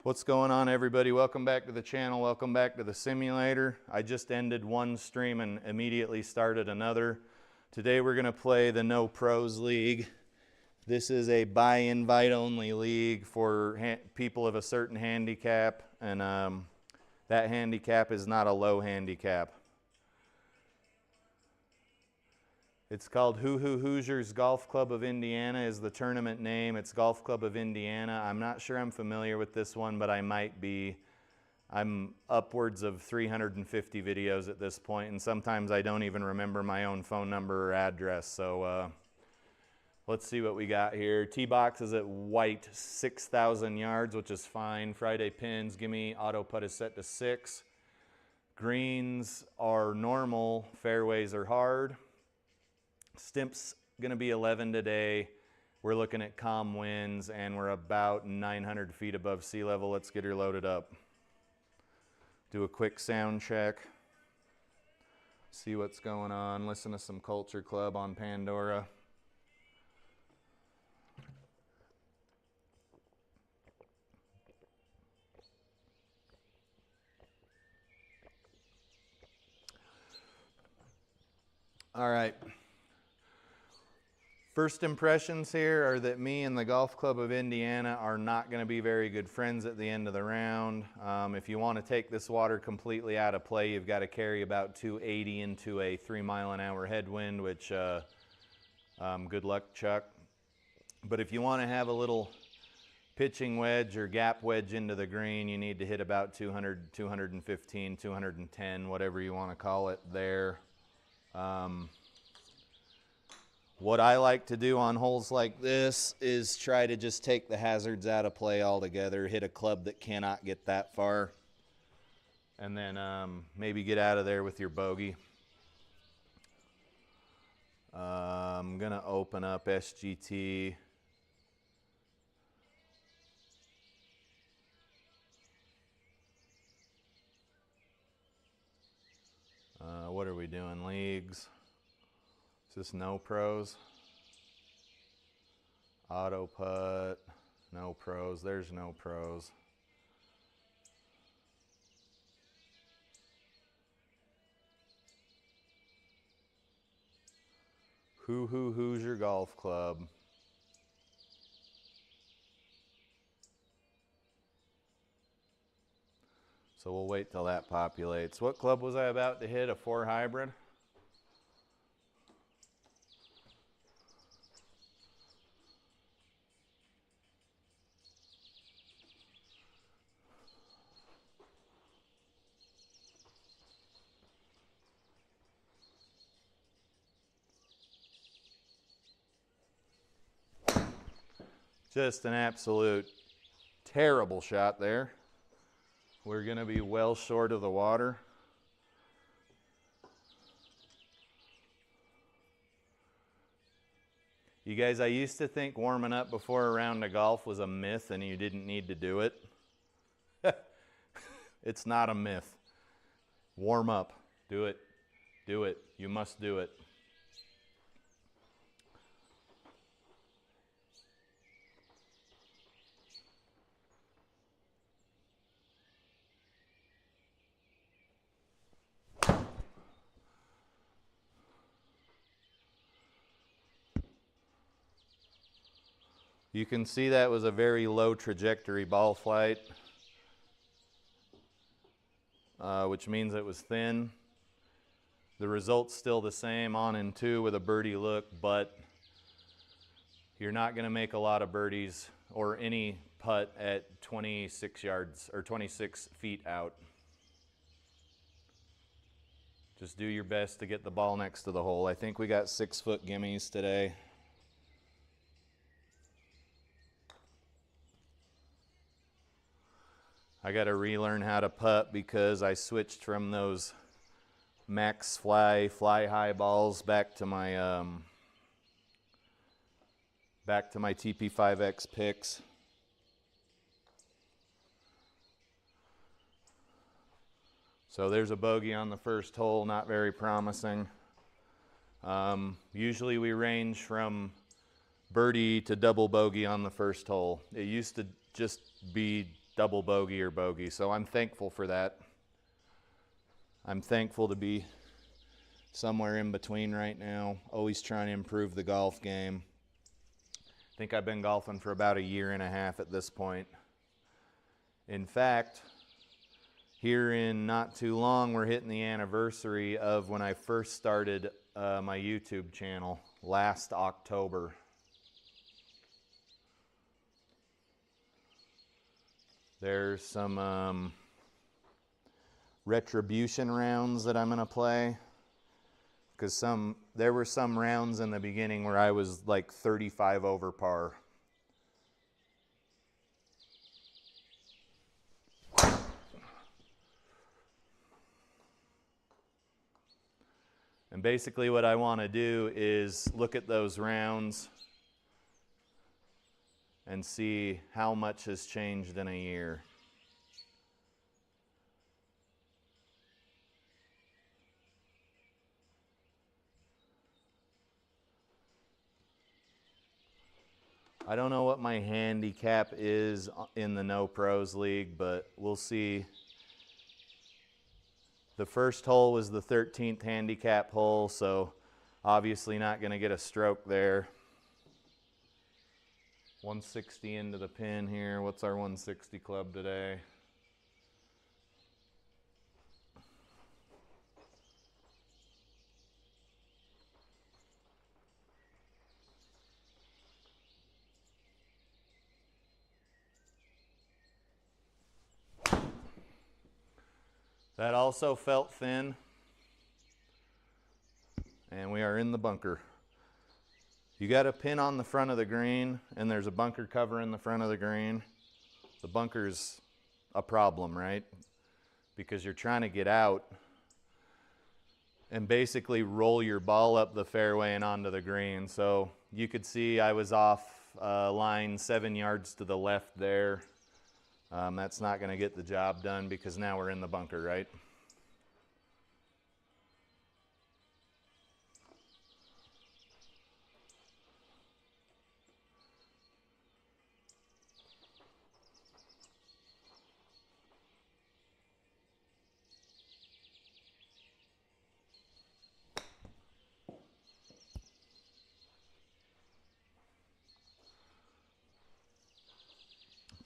What's going on, everybody? Welcome back to the channel. Welcome back to the simulator. I just ended one stream and immediately started another. Today we're going to play the No Pros League. This is a by invite only league for people of a certain handicap, and that handicap is not a low handicap. It's called Hoosiers Golf Club of Indiana is the tournament name. It's Golf Club of Indiana. I'm not sure I'm familiar with this one, but I might be. I'm upwards of 350 videos at this point, and sometimes I don't even remember my own phone number or address. So let's see what we got here. Tee box is at white, 6,000 yards, which is fine. Friday pins, give me auto putt is set to 6. Greens are normal, fairways are hard. Stimp's going to be 11 today. We're looking at calm winds, and we're about 900 feet above sea level. Let's get her loaded up. Do a quick sound check. See what's going on. Listen to some Culture Club on Pandora. All right. First impressions here are that me and the Golf Club of Indiana are not going to be very good friends at the end of the round. If you want to take this water completely out of play, you've got to carry about 280 into a 3-mile-an-hour headwind, which good luck, Chuck. But if you want to have a little pitching wedge or gap wedge into the green, you need to hit about 200, 215, 210, whatever you want to call it there. What I like to do on holes like this is try to just take the hazards out of play altogether, hit a club that cannot get that far, and then maybe get out of there with your bogey. I'm going to open up SGT. What are we doing? Leagues. Is this no pros? Auto putt, no pros. There's no pros. Hoosier Golf Club. So we'll wait till that populates. What club was I about to hit? A 4 hybrid? Just an absolute terrible shot there. We're going to be well short of the water. You guys, I used to think warming up before a round of golf was a myth and you didn't need to do it. It's not a myth. Warm up. Do it. Do it. You must do it. You can see that was a very low trajectory ball flight, which means it was thin. The result's still the same, on in 2 with a birdie look, but you're not going to make a lot of birdies or any putt at 26 yards or 26 feet out. Just do your best to get the ball next to the hole. I think we got 6-foot gimmies today. I got to relearn how to putt because I switched from those max fly high balls back to my TP5X picks. So there's a bogey on the first hole, not very promising. Usually we range from birdie to double bogey on the first hole. It used to just be double bogey or bogey. So I'm thankful for that. I'm thankful to be somewhere in between right now, always trying to improve the golf game. I think I've been golfing for about 1.5 years at this point. In fact, here in not too long, we're hitting the anniversary of when I first started my YouTube channel last October. There's some retribution rounds that I'm going to play, because there were some rounds in the beginning where I was like 35 over par. And basically what I want to do is look at those rounds and see how much has changed in a year. I don't know what my handicap is in the No Pros League, but we'll see. The first hole was the 13th handicap hole, so obviously not going to get a stroke there. 160 into the pin here. What's our 160 club today? That also felt thin, and we are in the bunker. You got a pin on the front of the green, and there's a bunker cover in the front of the green. The bunker's a problem, right? Because you're trying to get out and basically roll your ball up the fairway and onto the green. So you could see I was off line 7 yards to the left there. That's not going to get the job done because now we're in the bunker, right?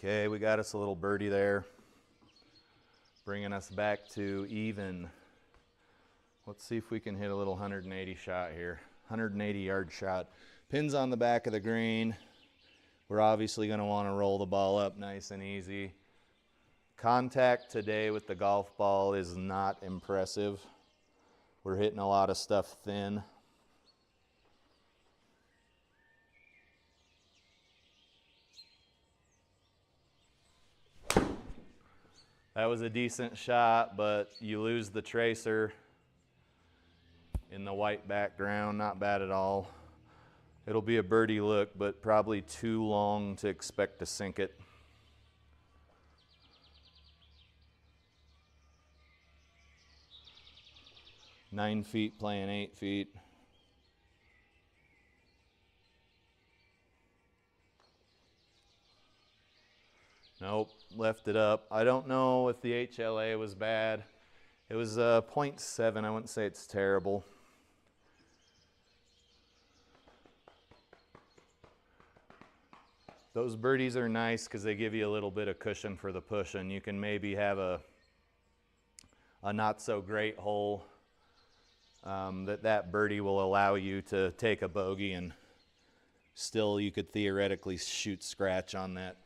Okay, we got us a little birdie there, bringing us back to even. Let's see if we can hit a little 180 shot here. 180 yard shot. Pin's on the back of the green. We're obviously going to want to roll the ball up nice and easy. Contact today with the golf ball is not impressive. We're hitting a lot of stuff thin. That was a decent shot, but you lose the tracer in the white background. Not bad at all. It'll be a birdie look, but probably too long to expect to sink it. Nine feet playing 8 feet. Nope, left it up. I don't know if the HLA was bad. It was 0.7. I wouldn't say it's terrible. Those birdies are nice because they give you a little bit of cushion for the pushing. You can maybe have a not so great hole that birdie will allow you to take a bogey, and still you could theoretically shoot scratch on that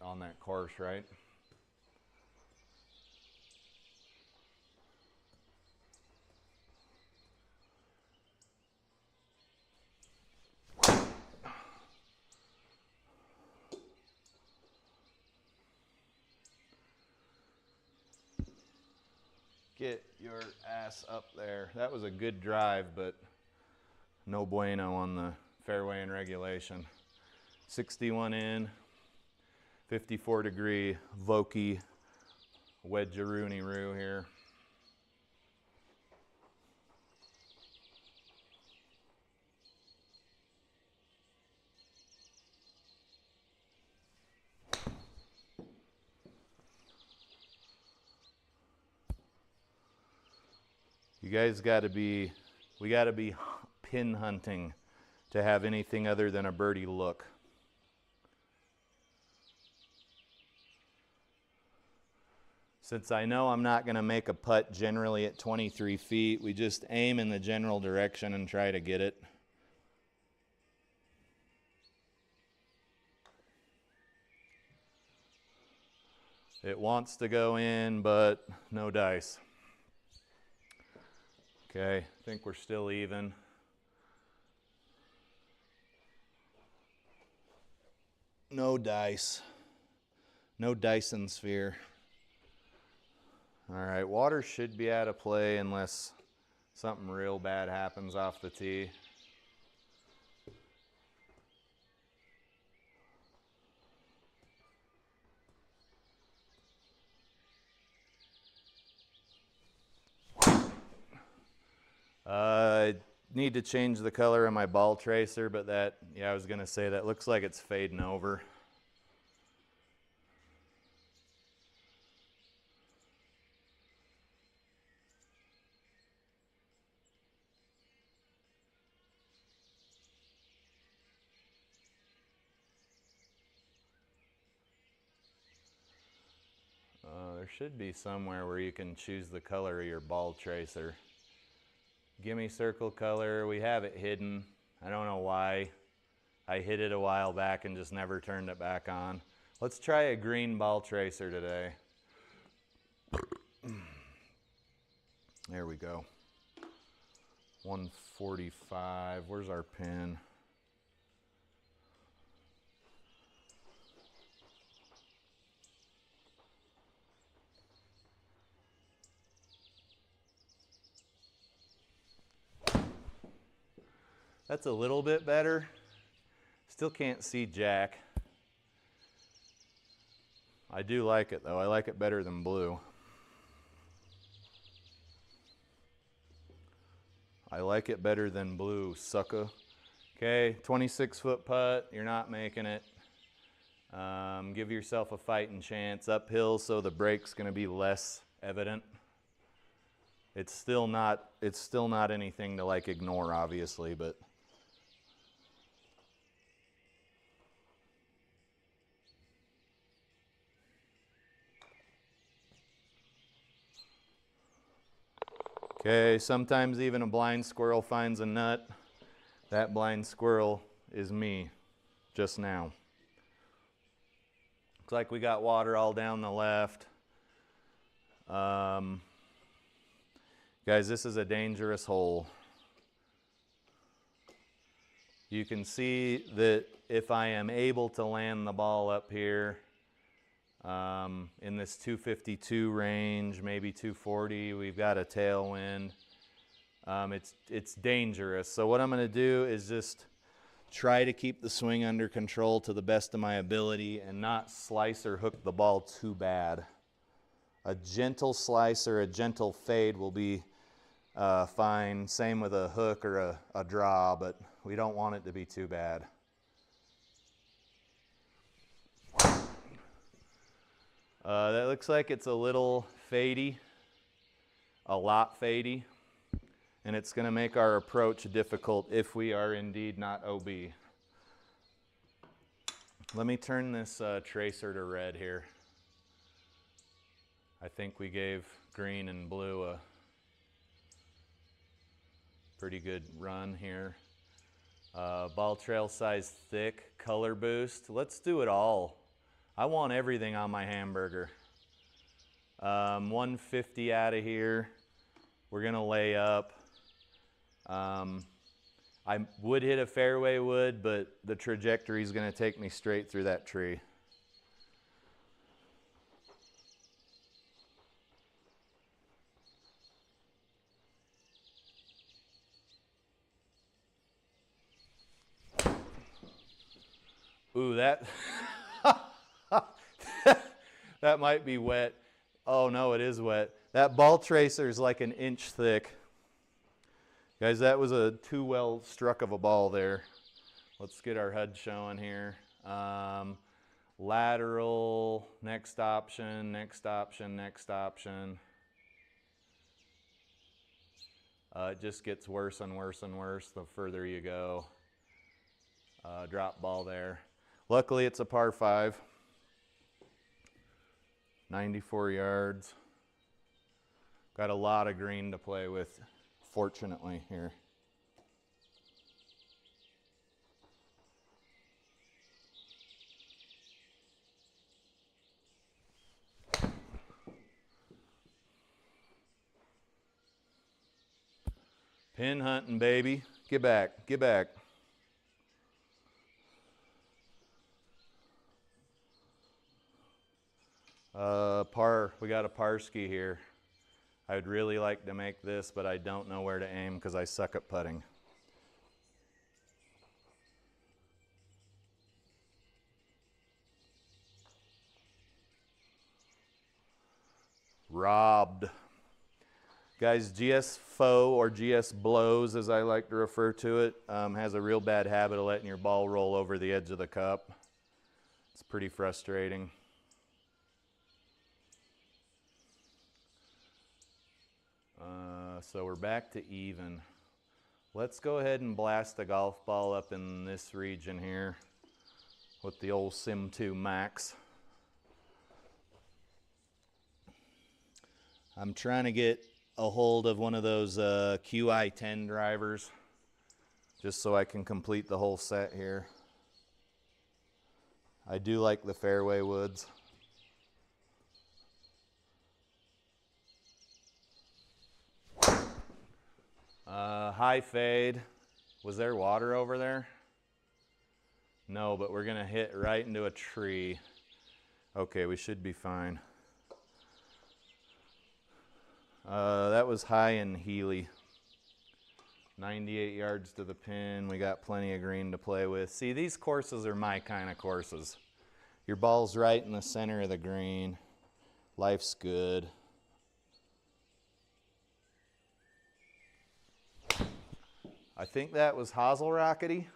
course, right? Get your ass up there. That was a good drive, but no bueno on the fairway in regulation. 61 in, 54 degree Vokey wedge-a-rooney-roo here. guys gotta be, we gotta be pin hunting to have anything other than a birdie look. Since I know I'm not gonna make a putt generally at 23 feet, we just aim in the general direction and try to get it. It wants to go in, but no dice. Okay, I think we're still even. No dice. No Dyson sphere. All right, water should be out of play unless something real bad happens off the tee. I need to change the color of my ball tracer, but that, yeah, I was gonna say that looks like it's fading over. There should be somewhere where you can choose the color of your ball tracer. Gimme circle color, we have it hidden. I don't know why. I hid it a while back and just never turned it back on. Let's try a green ball tracer today. There we go. 145, where's our pin? That's a little bit better. Still can't see jack. I do like it though. I like it better than blue. I like it better than blue, sucker. Okay, 26-foot putt. You're not making it. Give yourself a fighting chance. Uphill, so the break's going to be less evident. It's still not anything to like ignore, obviously, but. Okay, sometimes even a blind squirrel finds a nut. That blind squirrel is me, just now. Looks like we got water all down the left. Guys, this is a dangerous hole. You can see that if I am able to land the ball up here, in this 252 range, maybe 240, we've got a tailwind. It's dangerous. So what I'm going to do is just try to keep the swing under control to the best of my ability and not slice or hook the ball too bad. A gentle slice or a gentle fade will be fine. Same with a hook or a draw, but we don't want it to be too bad. That looks like it's a little fadey, a lot fadey, and it's going to make our approach difficult if we are indeed not OB. Let me turn this tracer to red here. I think we gave green and blue a pretty good run here. Ball trail size thick, color boost. Let's do it all. I want everything on my hamburger. 150 out of here. We're gonna lay up. I would hit a fairway wood, but the trajectory is gonna take me straight through that tree. Ooh, that that might be wet. Oh no, it is wet. That ball tracer is like an inch thick. Guys, that was a too well struck of a ball there. Let's get our HUD showing here. Lateral, next option, next option, next option. It just gets worse and worse and worse the further you go. Drop ball there. Luckily it's a par 5. 94 yards. Got a lot of green to play with, fortunately, here. Pin hunting, baby. Get back, get back. We got a Parsky here. I'd really like to make this, but I don't know where to aim because I suck at putting. Robbed. Guys, GS Foe, or GS Blows as I like to refer to it, has a real bad habit of letting your ball roll over the edge of the cup. It's pretty frustrating. So we're back to even. Let's go ahead and blast a golf ball up in this region here with the old Sim 2 Max. I'm trying to get a hold of one of those QI10 drivers just so I can complete the whole set here. I do like the fairway woods. High fade. Was there water over there? No, but we're gonna hit right into a tree. Okay, we should be fine. That was high in Healy. 98 yards to the pin. We got plenty of green to play with. See, these courses are my kind of courses. Your ball's right in the center of the green. Life's good. I think that was Hosel Rockety.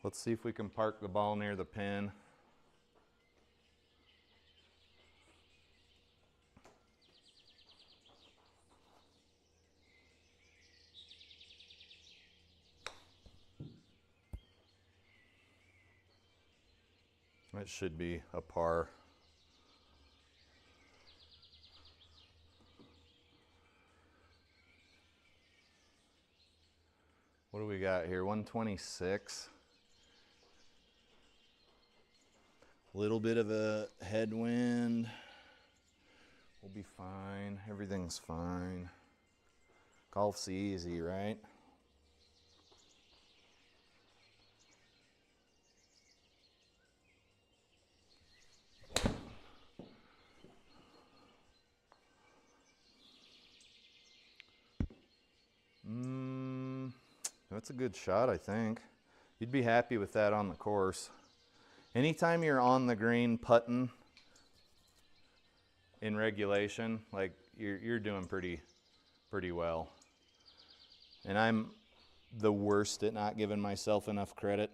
Let's see if we can park the ball near the pin. It should be a par. What do we got here? 126. Little bit of a headwind. We'll be fine. Everything's fine. Golf's easy, right? That's a good shot, I think. You'd be happy with that on the course. Anytime you're on the green putting in regulation, like you're doing pretty well. And I'm the worst at not giving myself enough credit.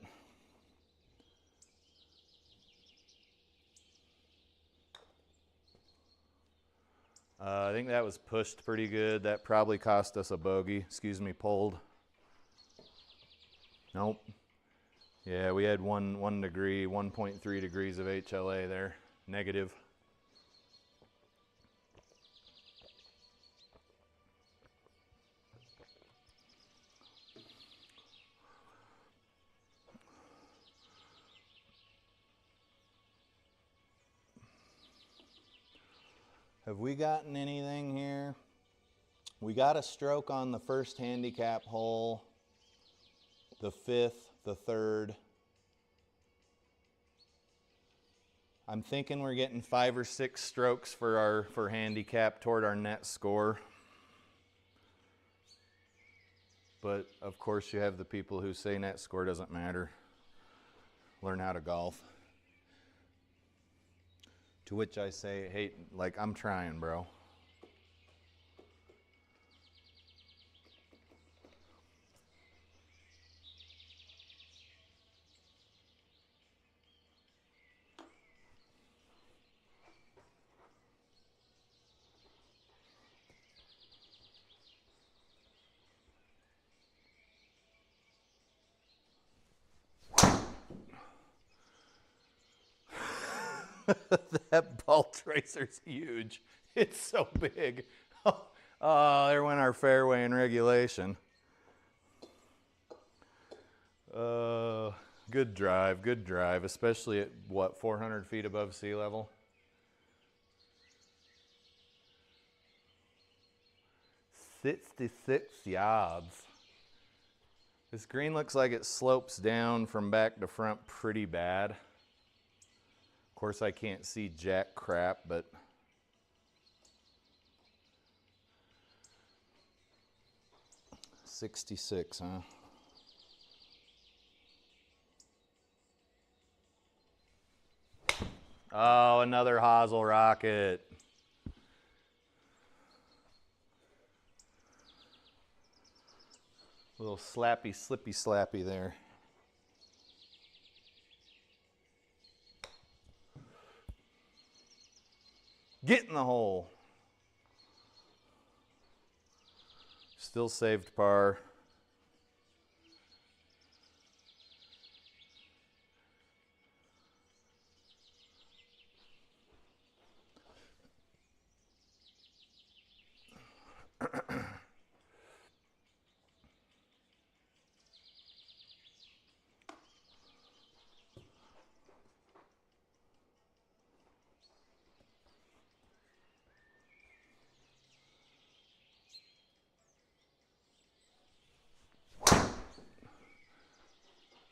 I think that was pushed pretty good. That probably cost us a bogey. Excuse me, pulled. Nope. Yeah, we had 1 degree, 1.3 degrees of HLA there, negative. Have we gotten anything here? We got a stroke on the first handicap hole, the 5th, the 3rd. I'm thinking we're getting 5 or 6 strokes for handicap toward our net score. But of course you have the people who say net score doesn't matter. Learn how to golf. To which I say, hey, like, I'm trying, bro. That ball tracer's huge. It's so big. Oh, there went our fairway in regulation. Good drive, especially at what, 400 feet above sea level? 66 yards. This green looks like it slopes down from back to front pretty bad. Of course, I can't see jack crap, but .66, huh? Oh, another hosel rocket. A little slappy, slippy, slappy there. Get in the hole. Still saved par.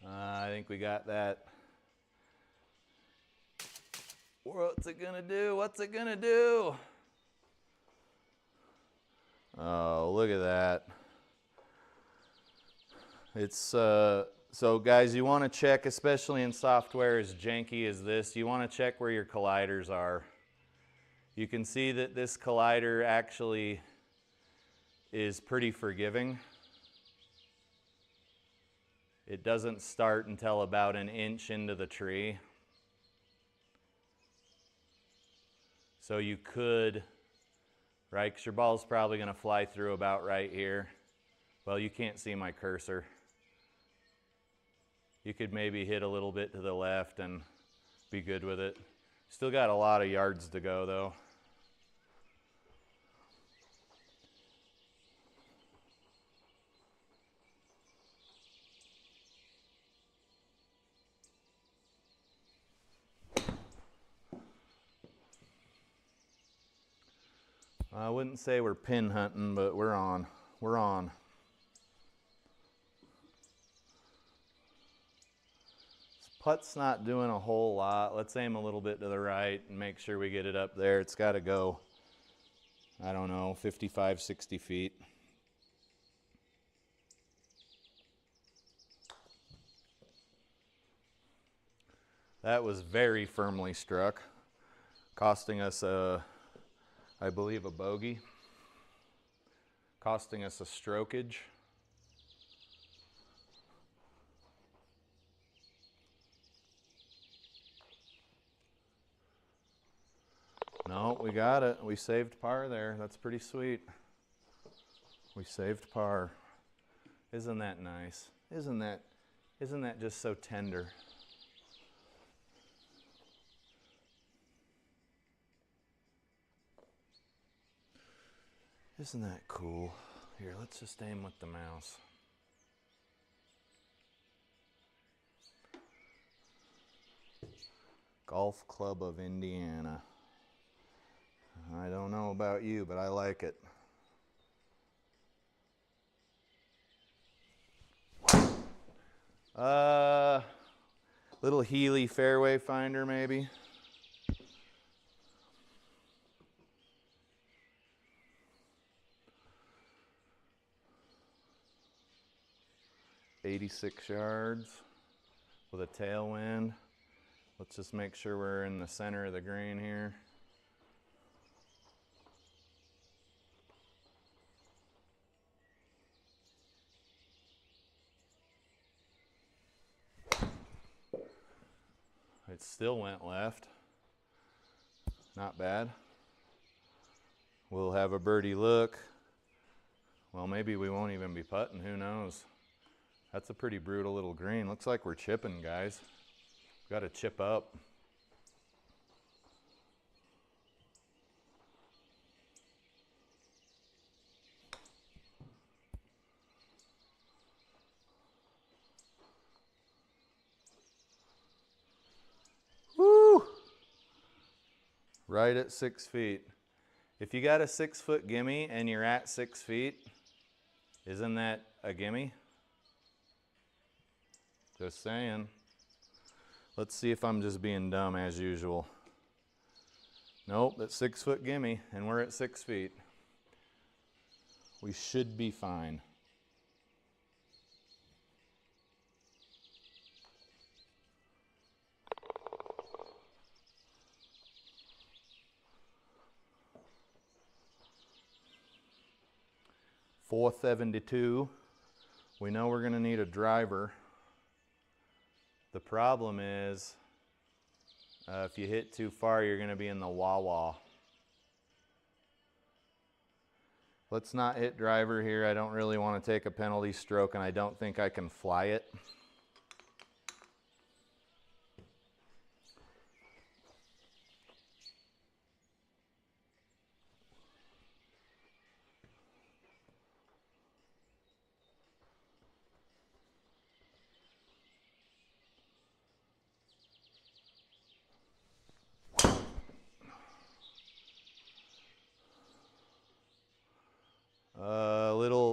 I think we got that. What's it gonna do? What's it gonna do? Oh, look at that. It's so guys, you want to check, especially in software as janky as this, you want to check where your colliders are. You can see that this collider actually is pretty forgiving. It doesn't start until about an inch into the tree. So you could, right, because your ball's probably going to fly through about right here. Well, you can't see my cursor. You could maybe hit a little bit to the left and be good with it. Still got a lot of yards to go though. I wouldn't say we're pin hunting, but we're on. We're on. This putt's not doing a whole lot. Let's aim a little bit to the right and make sure we get it up there. It's got to go, I don't know, 55, 60 feet. That was very firmly struck, costing us I believe a bogey, costing us a strokage. No, we got it. We saved par there. That's pretty sweet. We saved par. Isn't that nice? Isn't that just so tender? Isn't that cool? Here, let's just aim with the mouse. Golf Club of Indiana. I don't know about you, but I like it. Little Healy fairway finder maybe. .86 yards with a tailwind. Let's just make sure we're in the center of the green here. It still went left. Not bad. We'll have a birdie look. Well, maybe we won't even be putting, who knows? That's a pretty brutal little green. Looks like we're chipping, guys. Got to chip up. Right at 6 feet. If you got a 6 foot gimme and you're at 6 feet, isn't that a gimme? Just saying. Let's see if I'm just being dumb as usual. Nope, that's 6 foot gimme and we're at 6 feet. We should be fine. .472. We know we're going to need a driver. The problem is, if you hit too far, you're going to be in the wah-wah. Let's not hit driver here. I don't really want to take a penalty stroke, and I don't think I can fly it.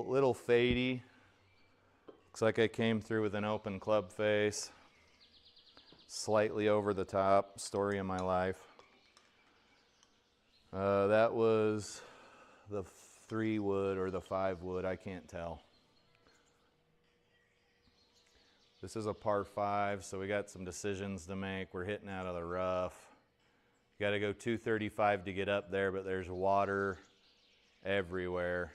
Little fadey. Looks like I came through with an open club face. Slightly over the top. Story of my life. That was the 3 wood or the 5 wood. I can't tell. This is a par 5, so we got some decisions to make. We're hitting out of the rough. You got to go 235 to get up there, but there's water everywhere.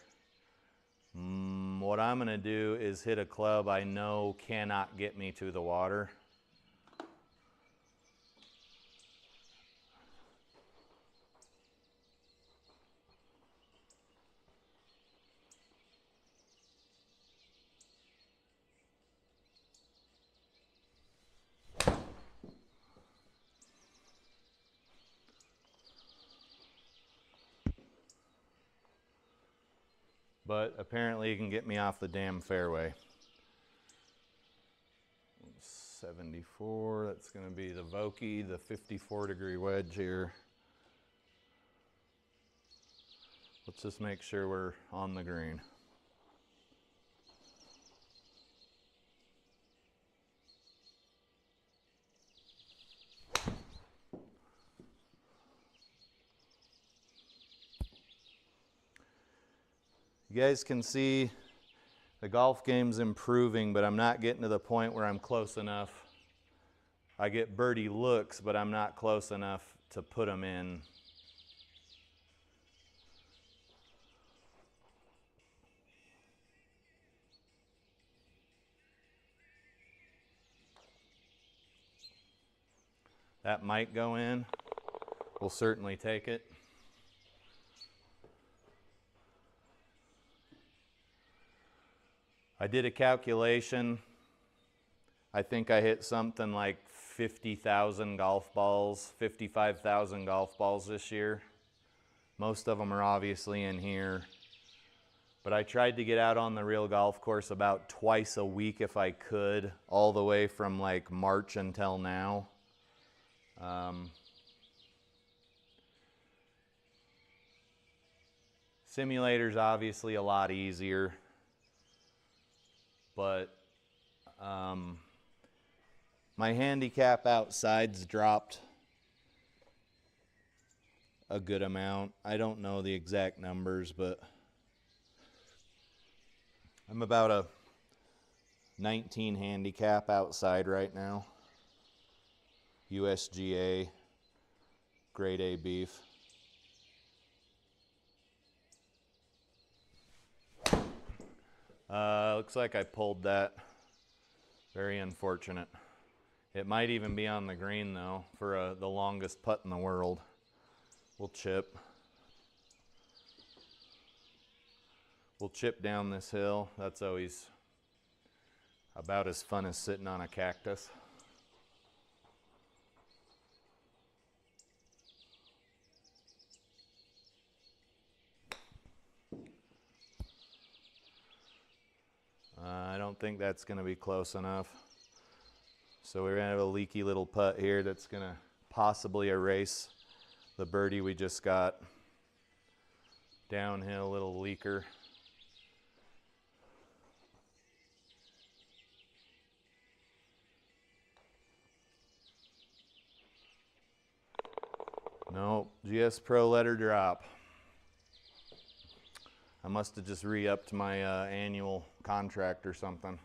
What I'm going to do is hit a club I know cannot get me to the water. But apparently you can get me off the damn fairway. 74, that's going to be the Vokey, the 54-degree wedge here. Let's just make sure we're on the green. You guys can see the golf game's improving, but I'm not getting to the point where I'm close enough. I get birdie looks, but I'm not close enough to put them in. That might go in. We'll certainly take it. I did a calculation. I think I hit something like 50,000 golf balls, 55,000 golf balls this year. Most of them are obviously in here. But I tried to get out on the real golf course about twice a week if I could, all the way from like March until now. Simulator's obviously a lot easier. But my handicap outside's dropped a good amount. I don't know the exact numbers, but I'm about a 19 handicap outside right now. USGA, grade A beef. Looks like I pulled that. Very unfortunate. It might even be on the green though for the longest putt in the world. We'll chip. We'll chip down this hill. That's always about as fun as sitting on a cactus. I don't think that's going to be close enough. So we're going to have a leaky little putt here that's going to possibly erase the birdie we just got. Downhill, little leaker. Nope, GS Pro let her drop. I must have just re-upped my annual contract or something.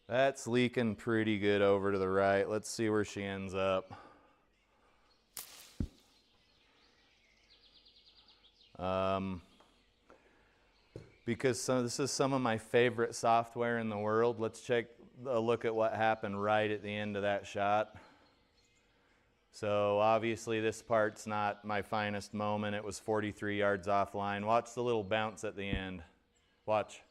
That's leaking pretty good over to the right. Let's see where she ends up. Because this is some of my favorite software in the world, let's take a look at what happened right at the end of that shot. So obviously this part's not my finest moment. It was 43 yards offline. Watch the little bounce at the end. Watch.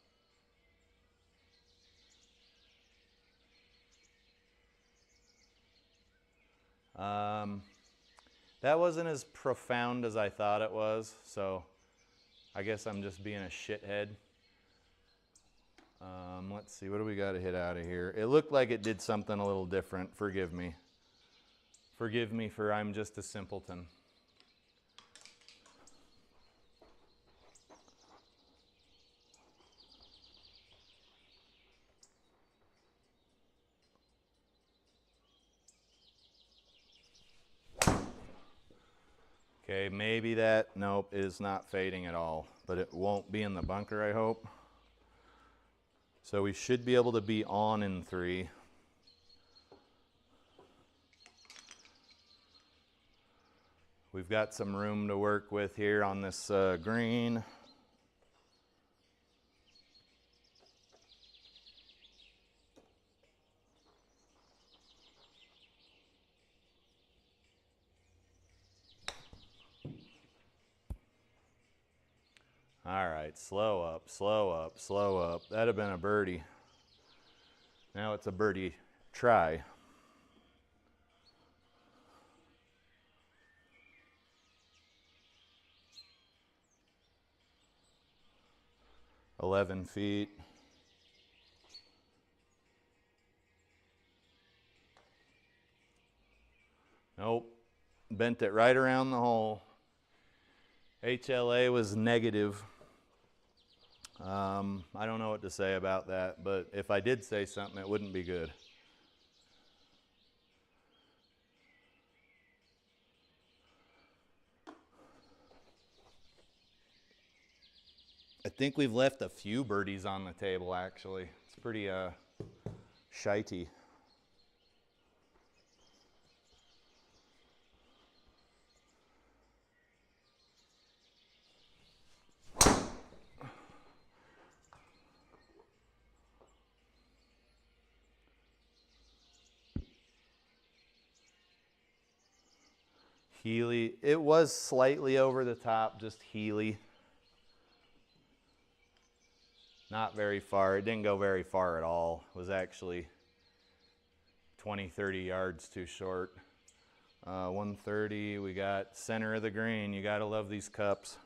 That wasn't as profound as I thought it was, so I guess I'm just being a shithead. Let's see, what do we got to hit out of here? It looked like it did something a little different. Forgive me. Forgive me for I'm just a simpleton. Okay, maybe that, nope, it is not fading at all, but it won't be in the bunker, I hope. So we should be able to be on in 3. We've got some room to work with here on this green. All right, slow up, slow up, slow up. That'd have been a birdie. Now it's a birdie try. $11 feet. Nope, bent it right around the hole. HLA was negative. I don't know what to say about that, but if I did say something, it wouldn't be good. I think we've left a few birdies on the table, actually. It's pretty shitey. Healy, it was slightly over the top, just Healy. Not very far. It didn't go very far at all. It was actually 20, 30 yards too short. 130, we got center of the green. You gotta love these cups.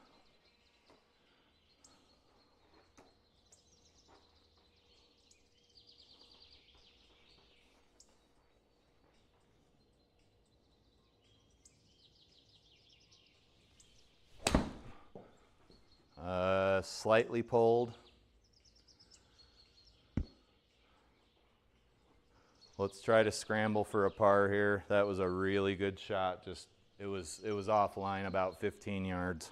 Slightly pulled. Let's try to scramble for a par here. That was a really good shot. Just it was offline about 15 yards.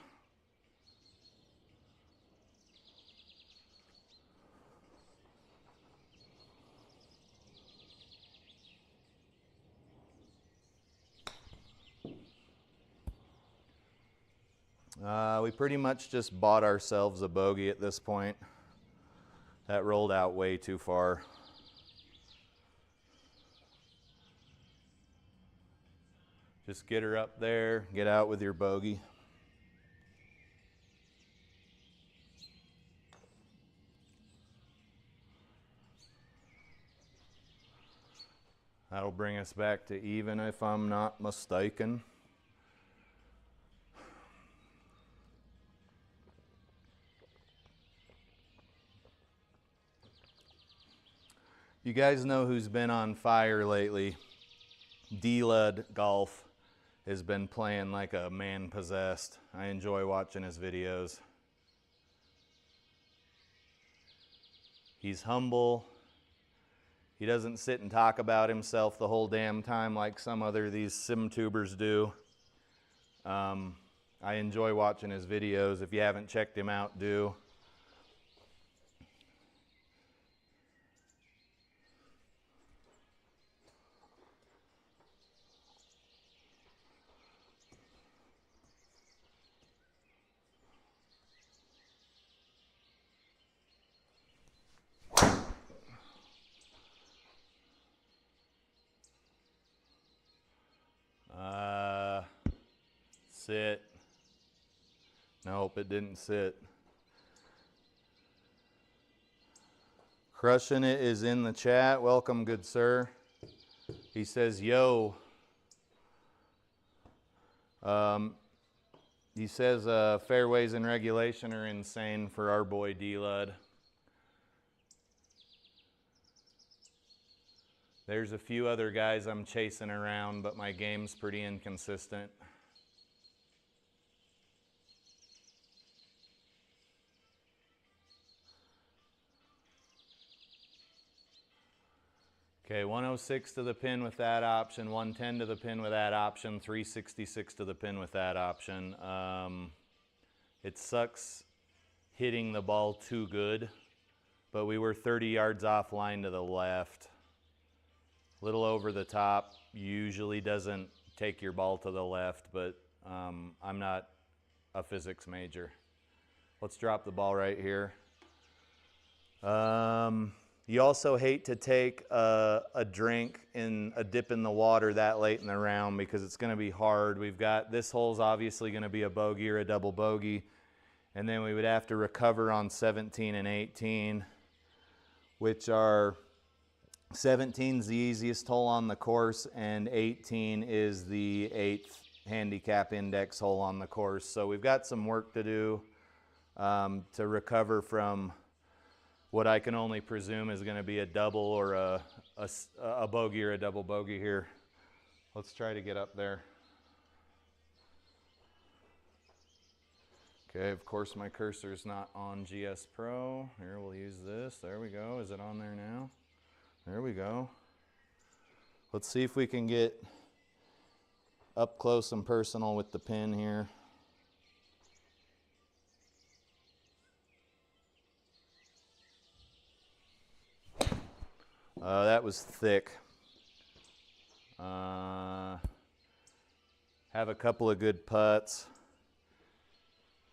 We pretty much just bought ourselves a bogey at this point. That rolled out way too far. Just get her up there, get out with your bogey. That'll bring us back to even if I'm not mistaken. You guys know who's been on fire lately. D-Lud Golf has been playing like a man possessed. I enjoy watching his videos. He's humble. He doesn't sit and talk about himself the whole damn time like some other these sim tubers do. I enjoy watching his videos. If you haven't checked him out, do. Sit. Nope, it didn't sit. Crushing It is in the chat. Welcome, good sir. He says, yo. He says fairways and regulation are insane for our boy D-Lud. There's a few other guys I'm chasing around, but my game's pretty inconsistent. Okay, 106 to the pin with that option, 110 to the pin with that option, 366 to the pin with that option. It sucks hitting the ball too good, but we were 30 yards offline to the left. A little over the top usually doesn't take your ball to the left, but I'm not a physics major. Let's drop the ball right here. You also hate to take a drink in a dip in the water that late in the round because it's going to be hard. We've got, this hole's obviously going to be a bogey or a double bogey, and then we would have to recover on 17 and 18, which are 17's the easiest hole on the course, and 18 is the 8th handicap index hole on the course. So we've got some work to do to recover from what I can only presume is going to be a double or a bogey or a double bogey here. Let's try to get up there. Okay, of course my cursor's not on GS Pro. Here, we'll use this. There we go. Is it on there now? There we go. Let's see if we can get up close and personal with the pin here. That was thick. Have a couple of good putts.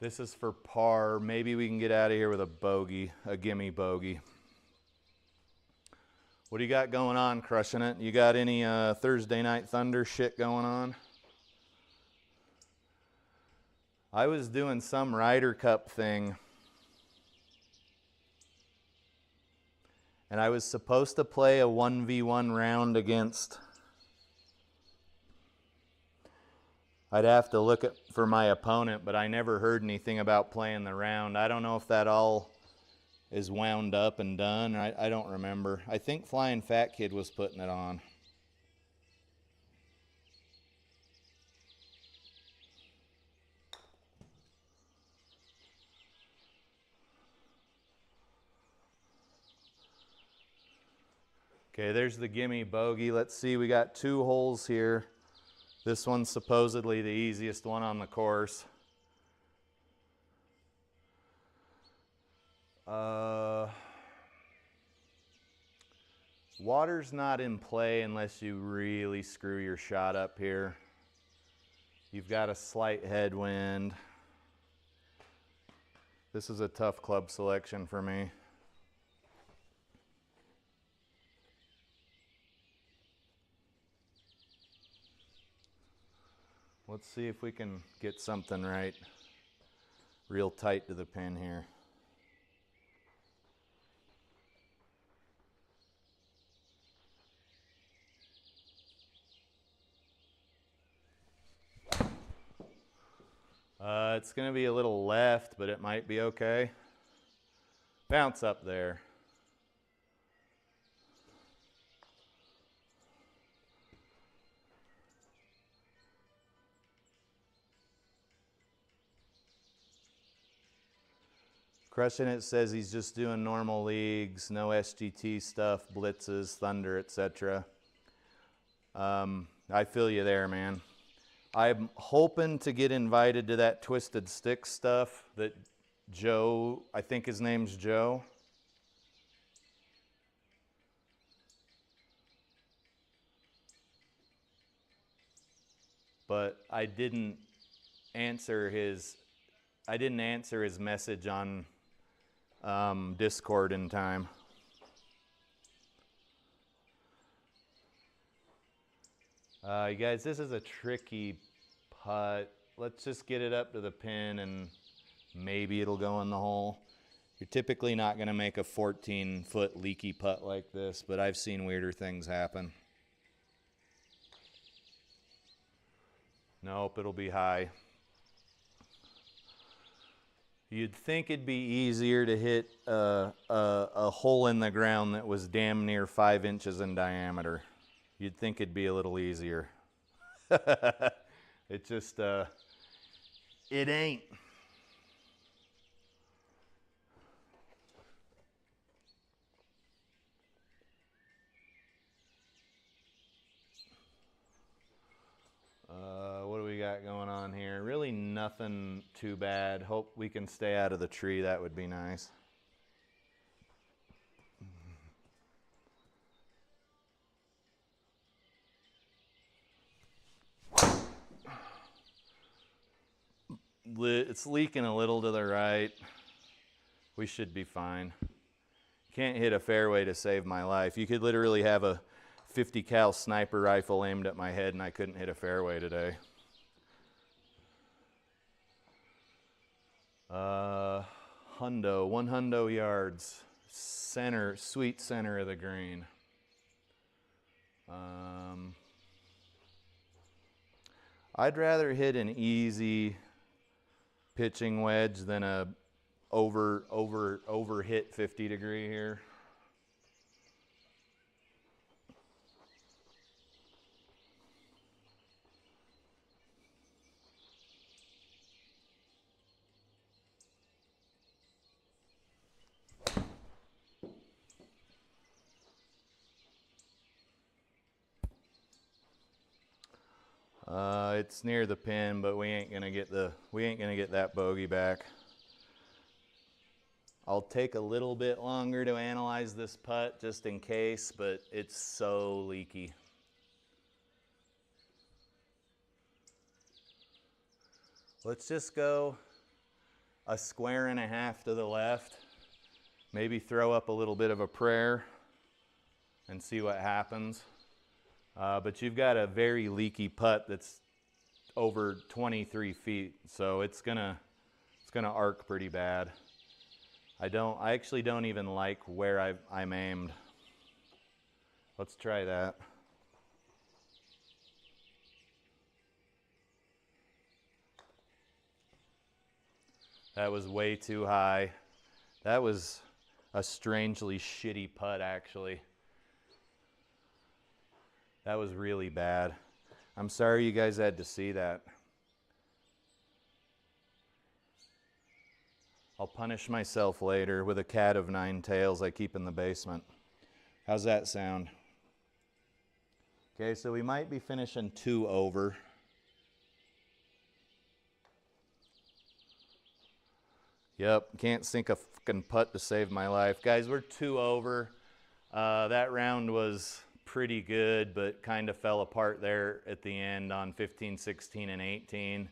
This is for par. Maybe we can get out of here with a bogey, a gimme bogey. What do you got going on, Crushing It? You got any Thursday Night Thunder shit going on? I was doing some Ryder Cup thing, and I was supposed to play a 1v1 round against, I'd have to look for my opponent, but I never heard anything about playing the round. I don't know if that all is wound up and done. I don't remember. I think Flying Fat Kid was putting it on. Okay, there's the gimme bogey. Let's see, we got 2 holes here. This one's supposedly the easiest one on the course. Water's not in play unless you really screw your shot up here. You've got a slight headwind. This is a tough club selection for me. Let's see if we can get something right. Real tight to the pin here. It's going to be a little left, but it might be okay. Bounce up there. Crushing It says he's just doing normal leagues, no SGT stuff, blitzes, thunder, etc. I feel you there, man. I'm hoping to get invited to that Twisted Stick stuff that Joe, I think his name's Joe. But I didn't answer his message on Discord in time. You guys, this is a tricky putt. Let's just get it up to the pin and maybe it'll go in the hole. You're typically not going to make a 14-foot leaky putt like this, but I've seen weirder things happen. Nope, it'll be high. You'd think it'd be easier to hit a hole in the ground that was damn near 5 inches in diameter. You'd think it'd be a little easier. It just, it ain't. What do we got going on here? Really nothing too bad. Hope we can stay out of the tree. That would be nice. It's leaking a little to the right. We should be fine. Can't hit a fairway to save my life. You could literally have a 50 cal sniper rifle aimed at my head and I couldn't hit a fairway today. Hundo, 1 hundo yards, center, sweet center of the green. I'd rather hit an easy pitching wedge than a over hit 50 degree here. It's near the pin, but we ain't gonna get that bogey back. I'll take a little bit longer to analyze this putt just in case, but it's so leaky. Let's just go a square and a half to the left. Maybe throw up a little bit of a prayer and see what happens. But you've got a very leaky putt that's over 23 feet, so it's gonna arc pretty bad. I actually don't even like where I'm aimed. Let's try that. That was way too high. That was a strangely shitty putt, actually. That was really bad. I'm sorry you guys had to see that. I'll punish myself later with a cat of 9 tails I keep in the basement. How's that sound? Okay, so we might be finishing 2 over. Yep, can't sink a fucking putt to save my life. Guys, we're 2 over. That round was pretty good, but kind of fell apart there at the end on 15, 16, and 18.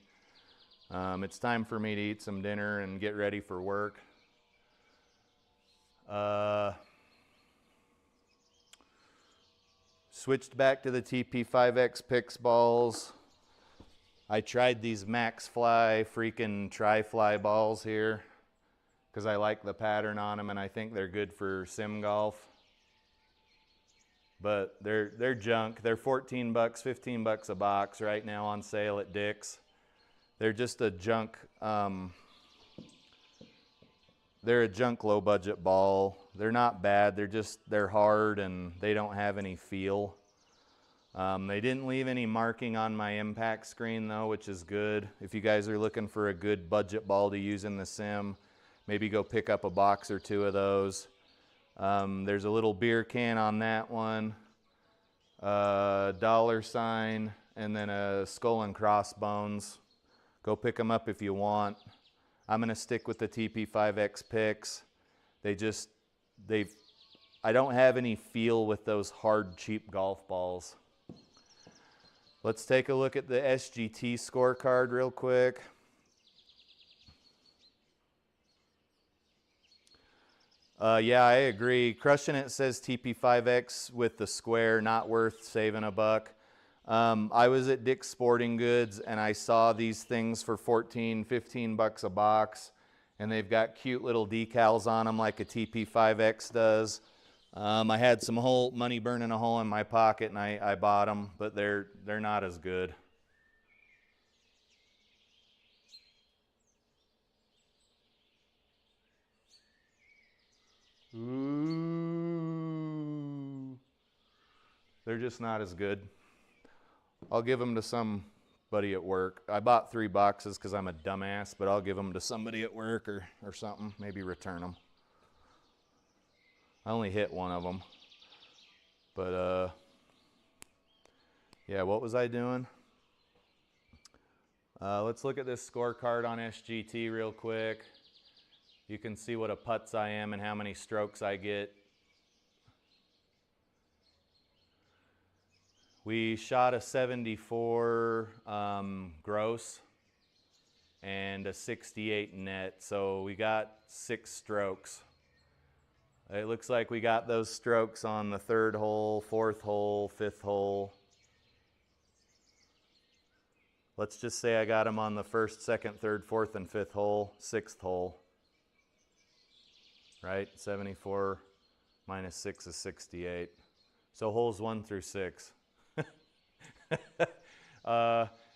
It's time for me to eat some dinner and get ready for work. Switched back to the TP5X Pix balls. I tried these Max Fly freaking Tri-Fly balls here because I like the pattern on them and I think they're good for sim golf. But they're junk. They're $14, $15 a box right now on sale at Dick's. They're just a junk, they're a junk low budget ball. They're not bad, they're hard and they don't have any feel. They didn't leave any marking on my impact screen though, which is good. If you guys are looking for a good budget ball to use in the sim, maybe go pick up a box or two of those. There's a little beer can on that one, $, and then a skull and crossbones. Go pick them up if you want. I'm gonna stick with the TP5X picks. I don't have any feel with those hard, cheap golf balls. Let's take a look at the SGT scorecard real quick. Yeah, I agree. Crushing It says TP5X with the square, not worth saving $1. I was at Dick's Sporting Goods and I saw these things for 14, 15 bucks a box, and they've got cute little decals on them like a TP5X does. I had some money burning a hole in my pocket and I bought them, but they're not as good. Ooh. They're just not as good. I'll give them to somebody at work. I bought 3 boxes because I'm a dumbass, but I'll give them to somebody at work or something. Maybe return them. I only hit one of them. But, yeah, what was I doing? Let's look at this scorecard on SGT real quick. You can see what a putz I am and how many strokes I get. We shot a 74 gross and a 68 net, so we got 6 strokes. It looks like we got those strokes on the 3rd hole, 4th hole, 5th hole. Let's just say I got them on the 1st, 2nd, 3rd, 4th, and 5th hole, 6th hole. Right? 74 minus 6 is 68. So holes 1 through 6.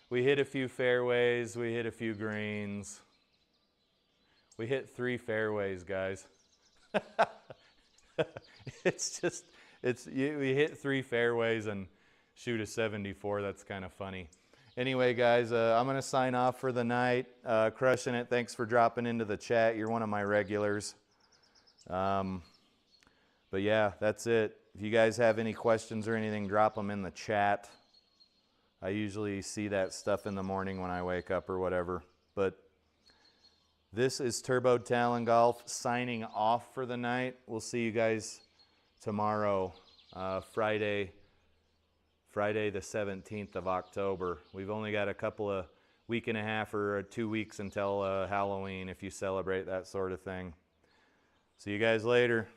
We hit a few fairways, we hit a few greens. We hit 3 fairways, guys. We hit 3 fairways and shoot a 74. That's kind of funny. Anyway, guys, I'm going to sign off for the night. Crushing It. Thanks for dropping into the chat. You're one of my regulars. But yeah, that's it. If you guys have any questions or anything, drop them in the chat. I usually see that stuff in the morning when I wake up or whatever. But this is Turbo Talon Golf signing off for the night. We'll see you guys tomorrow, Friday the 17th of October. We've only got a week and a half or 2 weeks until Halloween if you celebrate that sort of thing. See you guys later.